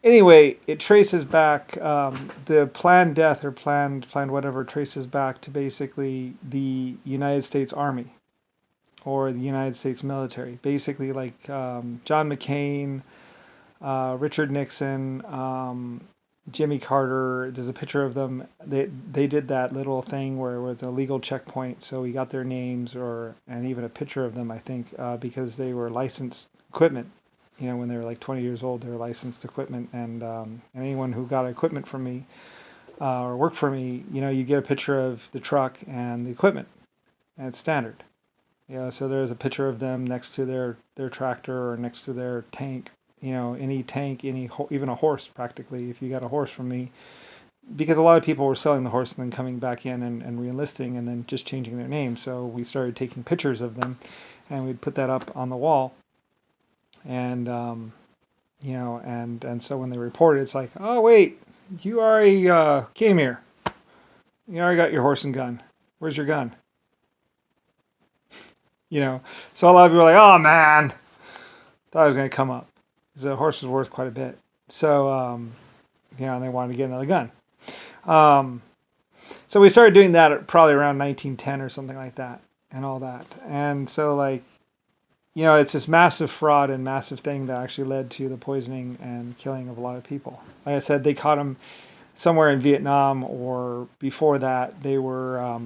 Anyway, it traces back the planned death or planned whatever traces back to basically the United States Army or the United States military. Basically, like John McCain, Richard Nixon, Jimmy Carter. There's a picture of them. They did that little thing where it was a legal checkpoint, so we got their names and even a picture of them. I think because they were licensed equipment. You know, when they were like 20 years old, they were licensed equipment, and anyone who got equipment from me or worked for me, you know, you get a picture of the truck and the equipment, and it's standard. You know, so there's a picture of them next to their tractor or next to their tank. You know, any tank, even a horse practically. If you got a horse from me, because a lot of people were selling the horse and then coming back in and re-enlisting and then just changing their name. So we started taking pictures of them, and we'd put that up on the wall. And you know, and so when they report it, it's like, oh wait, you already came here. You already got your horse and gun. Where's your gun? You know, so a lot of people are like, oh man, thought I was going to come up. The horse was worth quite a bit. So you know, and they wanted to get another gun. So we started doing that at probably around 1910 or something like that, and all that. And so like, you know, it's this massive fraud and massive thing that actually led to the poisoning and killing of a lot of people. Like I said, they caught him somewhere in Vietnam, or before that, they were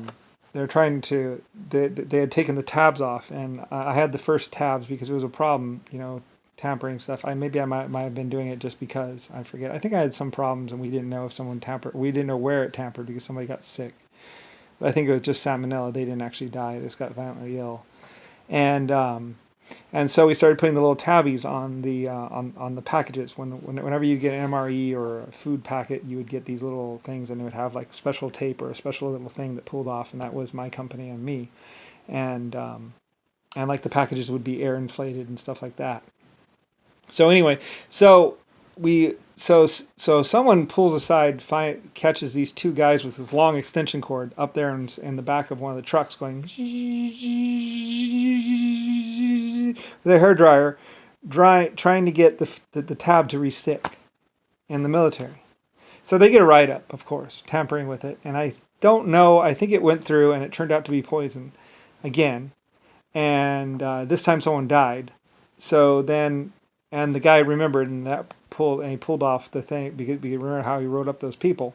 trying to. They had taken the tabs off, and I had the first tabs because it was a problem. You know, tampering stuff. Maybe I might have been doing it just because I forget. I think I had some problems, and we didn't know if someone tampered. We didn't know where it tampered because somebody got sick. But I think it was just salmonella. They didn't actually die. They just got violently ill, and so we started putting the little tabbies on the packages. Whenever you get an MRE or a food packet, you would get these little things, and it would have like special tape or a special little thing that pulled off, and that was my company and me, and like the packages would be air inflated and stuff like that. So anyway, so someone pulls aside, catches these two guys with this long extension cord up there in the back of one of the trucks, going with a hairdryer, trying to get the tab to restick in the military. So they get a write up, of course, tampering with it, and I don't know. I think it went through, and it turned out to be poison again, and this time someone died. So then. And the guy remembered, and he pulled off the thing because remember how he wrote up those people,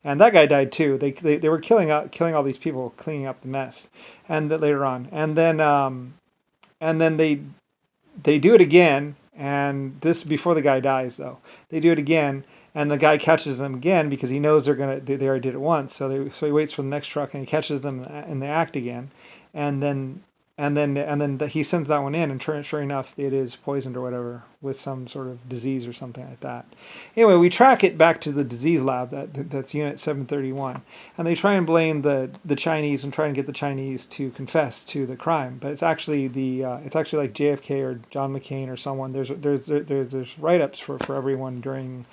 and that guy died too. They were killing all these people, cleaning up the mess, and later on, and then they do it again, and this before the guy dies though. They do it again, and the guy catches them again because he knows they already did it once. So he waits for the next truck, and he catches them in the act again, and then he sends that one in, and sure enough, it is poisoned or whatever with some sort of disease or something like that. Anyway, we track it back to the disease lab that's Unit 731, and they try and blame the Chinese and try and get the Chinese to confess to the crime, but it's actually it's actually like JFK or John McCain or someone. There's write-ups for everyone during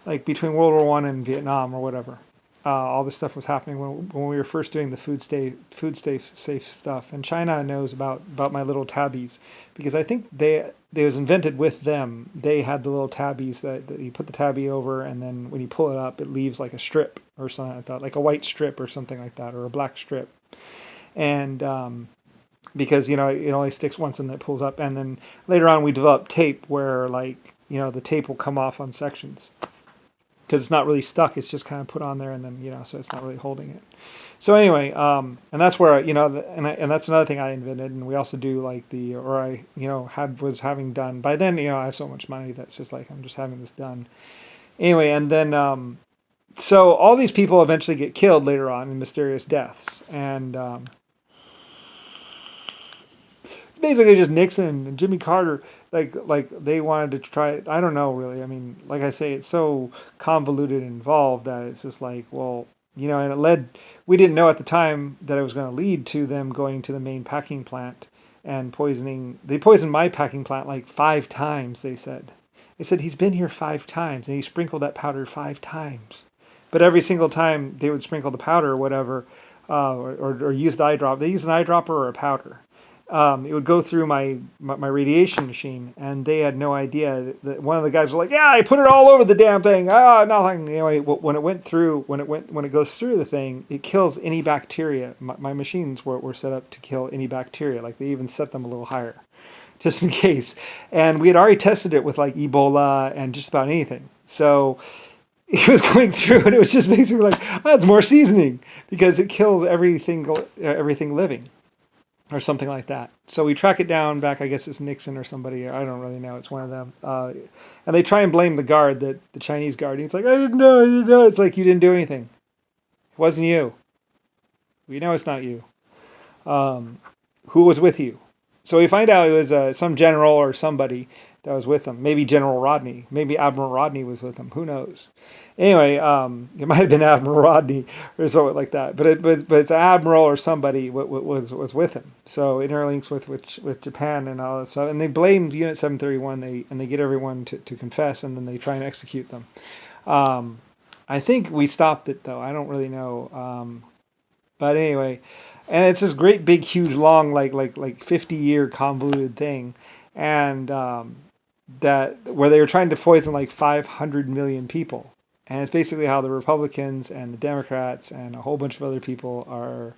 like between World War I and Vietnam or whatever. All this stuff was happening when we were first doing the food safe stuff. And China knows about my little tabbies because I think they was invented with them. They had the little tabbies that you put the tabby over, and then when you pull it up, it leaves like a strip or something like that, like a white strip or something like that, or a black strip. And because, you know, it only sticks once and then it pulls up. And then later on we developed tape where, like, you know, the tape will come off on sections. Because it's not really stuck, it's just kind of put on there, and then, you know, so it's not really holding it. So anyway, and that's where, you know, and that's another thing I invented, and we also do like was having done by then. You know, I have so much money that's just like I'm just having this done. Anyway, and then so all these people eventually get killed later on in mysterious deaths, and it's basically just Nixon and Jimmy Carter. Like they wanted to try. I don't know really. I mean, like I say, it's so convoluted and involved that it's just like, well, you know, and it led. We didn't know at the time that it was going to lead to them going to the main packing plant and poisoning. They poisoned my packing plant like 5 times. They said he's been here 5 times and he sprinkled that powder 5 times. But every single time they would sprinkle the powder or whatever, or use the eye drop. They use an eyedropper or a powder. it would go through my radiation machine, and they had no idea that one of the guys was like, "Yeah, I put it all over the damn thing." Ah, nothing. Anyway, when it went through, when it goes through the thing, it kills any bacteria. My machines were set up to kill any bacteria. Like they even set them a little higher, just in case. And we had already tested it with like Ebola and just about anything. So it was going through, and it was just basically like, "Oh, it's more seasoning," because it kills everything living, or something like that. So we track it down back. I guess it's Nixon or somebody. I don't really know. It's one of them. And they try and blame the guard, the Chinese guard. And he's like, "I didn't know. I didn't know." It's like, you didn't do anything. It wasn't you. We know it's not you. Who was with you? So we find out it was some general or somebody that was with him. Maybe General Rodney. Maybe Admiral Rodney was with him. Who knows? Anyway, it might have been Admiral Rodney or something like that. But it's Admiral or somebody was with him. So interlinks with Japan and all that stuff. And they blame Unit 731. They get everyone to confess, and then they try and execute them. I think we stopped it though. I don't really know. But anyway, and it's this great big huge long like 50-year convoluted thing, and that where they were trying to poison like 500 million people, and it's basically how the Republicans and the Democrats and a whole bunch of other people are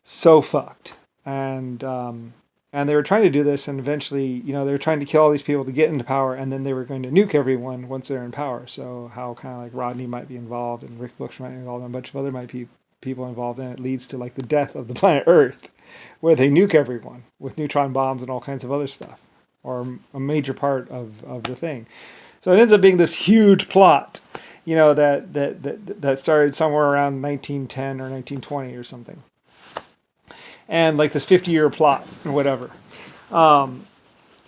so fucked, and they were trying to do this, and eventually, they were trying to kill all these people to get into power, and then they were going to nuke everyone once they're in power. So how kind of like Rodney might be involved, and Rick Bush might be involved, and a bunch of other might be people involved, and it leads to like the death of the planet Earth, where they nuke everyone with neutron bombs and all kinds of other stuff, or a major part of the thing. So it ends up being this huge plot, that started somewhere around 1910 or 1920 or something, and like this 50-year plot or whatever.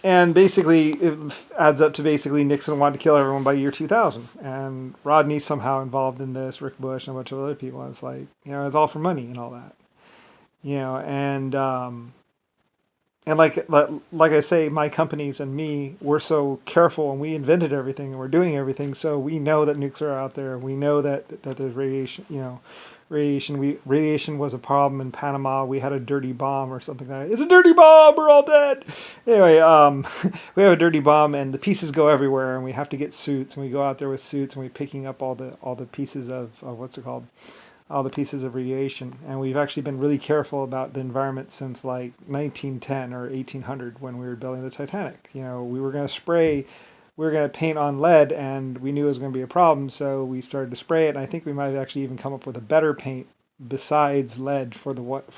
And basically, it adds up to basically Nixon wanted to kill everyone by year 2000. And Rodney's somehow involved in this, Rick Bush and a bunch of other people. And it's like, it's all for money and all that. And like I say, my companies and me, we're so careful, and we invented everything, and we're doing everything. So we know that nukes are out there. We know that there's radiation, radiation was a problem in Panama. We had a dirty bomb or something like that. It's a dirty bomb. We're all dead. Anyway, we have a dirty bomb, and the pieces go everywhere, and we have to get suits, and we go out there with suits, and we're picking up all the pieces of what's it called? All the pieces of radiation. And we've actually been really careful about the environment since like 1910 or 1800 when we were building the Titanic. We were going to spray. We were going to paint on lead, and we knew it was going to be a problem, so we started to spray it. And I think we might have actually even come up with a better paint besides lead for the what's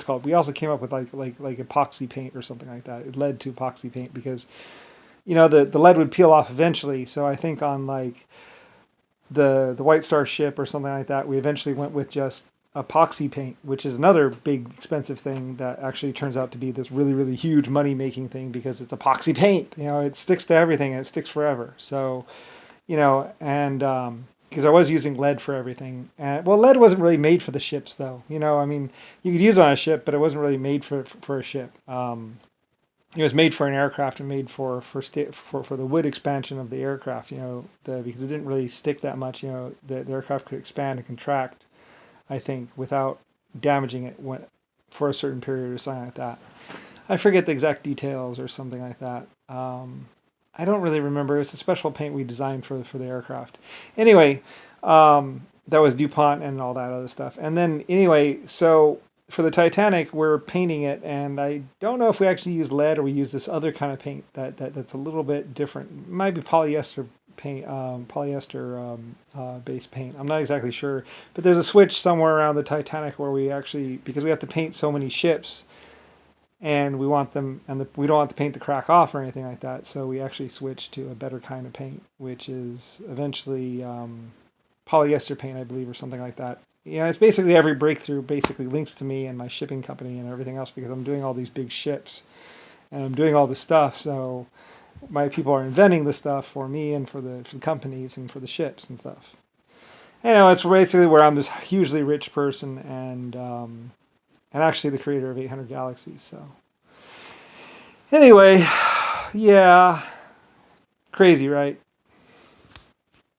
it called. We also came up with like epoxy paint or something like that. It led to epoxy paint because the lead would peel off eventually. So I think on like the White Star ship or something like that, we eventually went with just epoxy paint, which is another big expensive thing that actually turns out to be this really, really huge money making thing because it's epoxy paint. It sticks to everything and it sticks forever. So, and because I was using lead for everything. And well, lead wasn't really made for the ships though. I mean, you could use it on a ship, but it wasn't really made for a ship. It was made for an aircraft and made for the wood expansion of the aircraft, because it didn't really stick that much. The aircraft could expand and contract, I think, without damaging it for a certain period or something like that. I forget the exact details or something like that. I don't really remember. It was a special paint we designed for the aircraft. Anyway, that was DuPont and all that other stuff. And then anyway, so for the Titanic, we're painting it, and I don't know if we actually use lead or we use this other kind of paint that's a little bit different. It might be polyester paint, based paint. I'm not exactly sure, but there's a switch somewhere around the Titanic where we actually, because we have to paint so many ships, and we want them, and we don't want the paint to crack off or anything like that, so we actually switch to a better kind of paint, which is eventually polyester paint, I believe, or something like that. It's basically every breakthrough basically links to me and my shipping company and everything else because I'm doing all these big ships and I'm doing all this stuff. So my people are inventing the stuff for me and for the companies and for the ships and stuff. It's basically where I'm this hugely rich person and actually the creator of 800 Galaxies. So anyway, yeah, crazy, right?